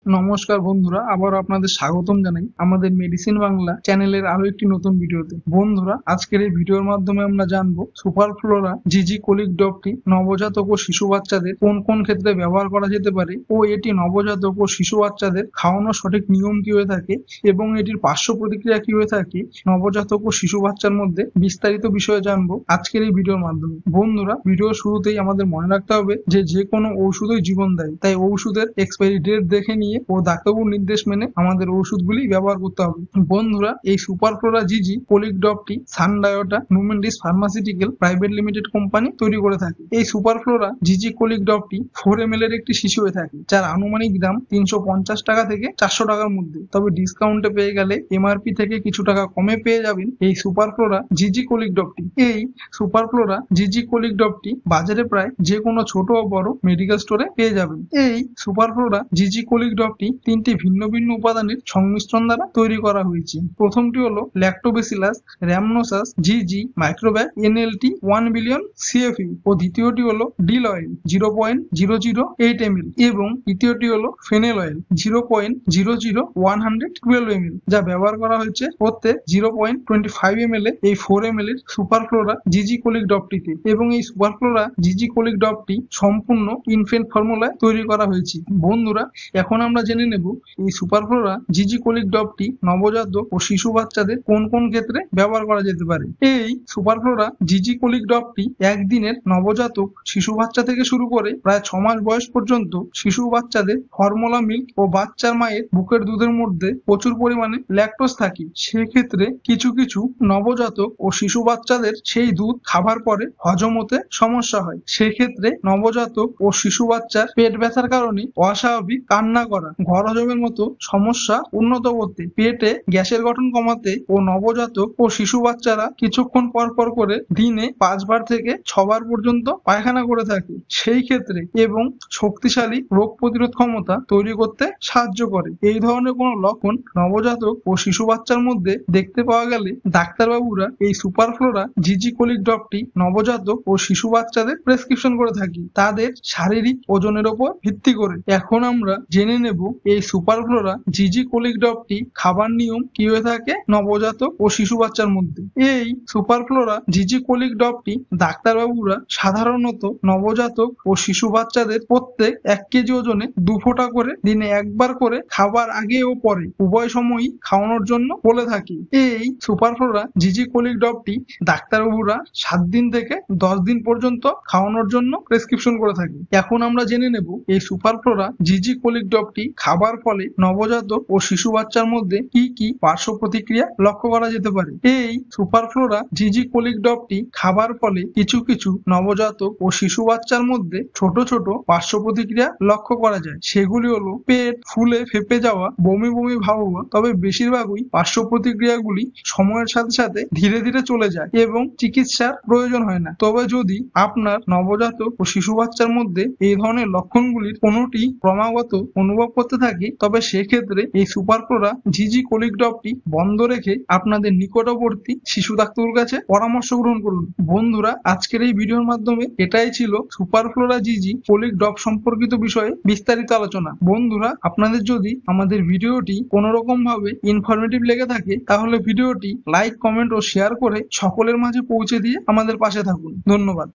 নমস্কার বন্ধুরা, আবার আপনাদের স্বাগতম জানাই আমাদের মেডিসিন বাংলা চ্যানেলের আরো একটি নতুন ভিডিওতে। বন্ধুরা, আজকের এই ভিডিওর মাধ্যমে আমরা জানবো সুপার ফ্লোরা জিজি কোলিক ড্রপটি নবজাতক ও শিশু বাচ্চাদের কোন কোন ক্ষেত্রে ব্যবহার করা যেতে পারে ও এটি নবজাতক ও শিশু বাচ্চাদের খাওয়ানোর সঠিক নিয়ম কি হয়ে থাকে এবং এটির পার্শ্ব প্রতিক্রিয়া কি হয়ে থাকে নবজাতক ও শিশু বাচ্চার মধ্যে বিস্তারিত বিষয়ে জানবো আজকের এই ভিডিওর মাধ্যমে। বন্ধুরা, ভিডিওর শুরুতেই আমাদের মনে রাখতে হবে যে কোনো ঔষধই জীবন দেয়, তাই ঔষধের এক্সপায়ারি ডেট দেখে নিয়ে ও ডাক্তারবাবুর নির্দেশ মেনে আমাদের ওষুধগুলি ব্যবহার করতে হবে। বন্ধুরা, এই সুপার ফ্লোরা জিজি কোলিক ড্রপটি সানডায়োটা নুমেন্ডিস ফার্মাসিউটিক্যাল প্রাইভেট লিমিটেড কোম্পানি তৈরি করে থাকে। এই সুপার ফ্লোরা জিজি কোলিক ড্রপটি 4 ml এর একটি শিশু হয়ে থাকে, যার আনুমানিক দাম 350 টাকা থেকে 400 টাকার মধ্যে। তবে ডিসকাউন্টে পেয়ে গেলে এমআরপি থেকে কিছু টাকা কমে পেয়ে যাবেন এই সুপার ফ্লোরা জিজি কোলিক ড্রপটি। এই সুপার ফ্লোরা জিজি কোলিক ড্রপটি বাজারে প্রায় যে কোনো ছোট ও বড় মেডিকেল স্টোরে পেয়ে যাবেন। এই সুপার ফ্লোরা জিজি কোলিক ড্রপটি তিনটি ভিন্ন ভিন্ন উপাদানের সংমিশ্রণ দ্বারা তৈরি করা হয়েছে। প্রথমটি হলো ল্যাক্টোবেসিলাস র‍্যামনোসাস জিজি মাইক্রোব্যাগ এনএলটি 1 বিলিয়ন সিএফইউ ও দ্বিতীয়টি হলো ডিল অয়েল 0.008 ml এবং তৃতীয়টি হলো ফেনেল অয়েল 0.00112 ml, যা ব্যবহার করা হয়েছে প্রত্যেক 0.25 ml এই 4 ml এর সুপার ফ্লোরা জিজি কোলিক ড্রপটিতে। এবং এই সুপার ফ্লোরা জিজি কোলিক ড্রপটি সম্পূর্ণ ইনফেন্ট ফর্মুলায় তৈরি করা হয়েছে। বন্ধুরা, এখন আমরা জেনে নেব এই সুপার ফ্লোরা জিজি কোলিক ড্রপটি নবজাতক ও শিশু বাচ্চাদের কোন কোন ক্ষেত্রে ব্যবহার করা যেতে পারে। এই সুপার ফ্লোরা জিজি কোলিক ড্রপটি একদিনের নবজাতক শিশু বাচ্চা থেকে শুরু করে প্রায় 6 মাস বয়স পর্যন্ত শিশু বাচ্চাদের ফর্মুলা মিল্ক ও বাচ্চার মায়ের বুকের দুধের মধ্যে প্রচুর পরিমাণে ল্যাকটোজ থাকে। সেক্ষেত্রে কিছু কিছু নবজাতক ও শিশু বাচ্চাদের সেই দুধ খাবার পরে হজম হতে সমস্যা হয়। সেক্ষেত্রে নবজাতক ও শিশু বাচ্চার পেট ব্যথার কারণে অস্বাভাবিক কান্না করা, ঘর হজমের মতো সমস্যা উন্নত করতে, পেটে গ্যাসের গঠন কমাতে ও নবজাতক ও শিশু বাচ্চারা কিছুক্ষণ পর পর করে দিনে 5 বার থেকে 6 বার পর্যন্ত পায়খানা করে থাকে সেই ক্ষেত্রে, এবং শক্তিশালী রোগ প্রতিরোধ ক্ষমতা তৈরি করতে সাহায্য করে। এই ধরনের কোনো লক্ষণ নবজাতক ও শিশু বাচ্চার মধ্যে দেখতে পাওয়া গেলে ডাক্তারবাবুরা এই সুপার ফ্লোরা জিজি কোলিক ড্রপটি নবজাতক ও শিশু বাচ্চাদের প্রেসক্রিপশন করে থাকি তাদের শারীরিক ওজনের উপর ভিত্তি করে। এখন আমরা জেনে নেব এই সুপার ফ্লোরা জিজি কোলিক ড্রপটি খাবার নিয়ম কি হয়ে থাকে নবজাতক ও শিশু বাচ্চার মধ্যে। এই সুপার ফ্লোরা জিজি কোলিক ড্রপটি ডাক্তারবাবুরা সাধারণত নবজাতক ও শিশু বাচ্চাদের প্রত্যেক 1 কেজি ওজনে 2 ফোঁটা করে দিনে একবার করে খাবার আগে ও পরে উভয় সময়ই খাওয়ানোর জন্য বলে থাকি। এই সুপার ফ্লোরা জিজি কোলিক ড্রপটি ডাক্তারবাবুরা 7 দিন থেকে 10 দিন পর্যন্ত খাওয়ানোর জন্য প্রেসক্রিপশন করে থাকি। এখন আমরা জেনে নেব এই সুপার ফ্লোরা জিজি কোলিক ড্রপটি খাবার ফলে নবজাতক ও শিশু বাচ্চার মধ্যে কি কি পার্শ্ব প্রতিক্রিয়া লক্ষ্য করা যেতে পারে। এই সুপার ফ্লোরা জিজি কোলিক ড্রপটি খাবার ফলে কিছু কিছু নবজাতক ও শিশু বাচ্চার মধ্যে ছোট ছোট পার্শ্ব প্রতিক্রিয়া লক্ষ্য করা যায়। সেগুলি হলো পেট ফুলে ফেপে যাওয়া, বমি বমি ভাব হওয়া। তবে বেশিরভাগই পার্শ্ব প্রতিক্রিয়াগুলি সময়ের সাথে সাথে ধীরে ধীরে চলে যায় এবং চিকিৎসার প্রয়োজন হয় না। তবে যদি আপনার নবজাতক ও শিশু বাচ্চার মধ্যে এই ধরনের লক্ষণগুলির কোনোটি ক্রমাগত অনুভব করতে থাকে, তবে সেক্ষেত্রে এই সুপার ফ্লোরা জিজি কোলিক ড্রপটি বন্ধ রেখে আপনাদের নিকটবর্তী শিশু ডাক্তারের কাছে পরামর্শ গ্রহণ করুন। বন্ধুরা, আজকের এই ভিডিওর মাধ্যমে এটাই ছিল super flora GG colic drop সম্পর্কিত বিষয়ে বিস্তারিত আলোচনা। বন্ধুরা, আপনাদের যদি আমাদের ভিডিওটি কোনো রকম ভাবে ইনফরমেটিভ লেগে থাকে তাহলে ভিডিওটি লাইক, কমেন্ট ও শেয়ার করে সকলের মাঝে পৌঁছে দিয়ে আমাদের পাশে থাকুন। ধন্যবাদ।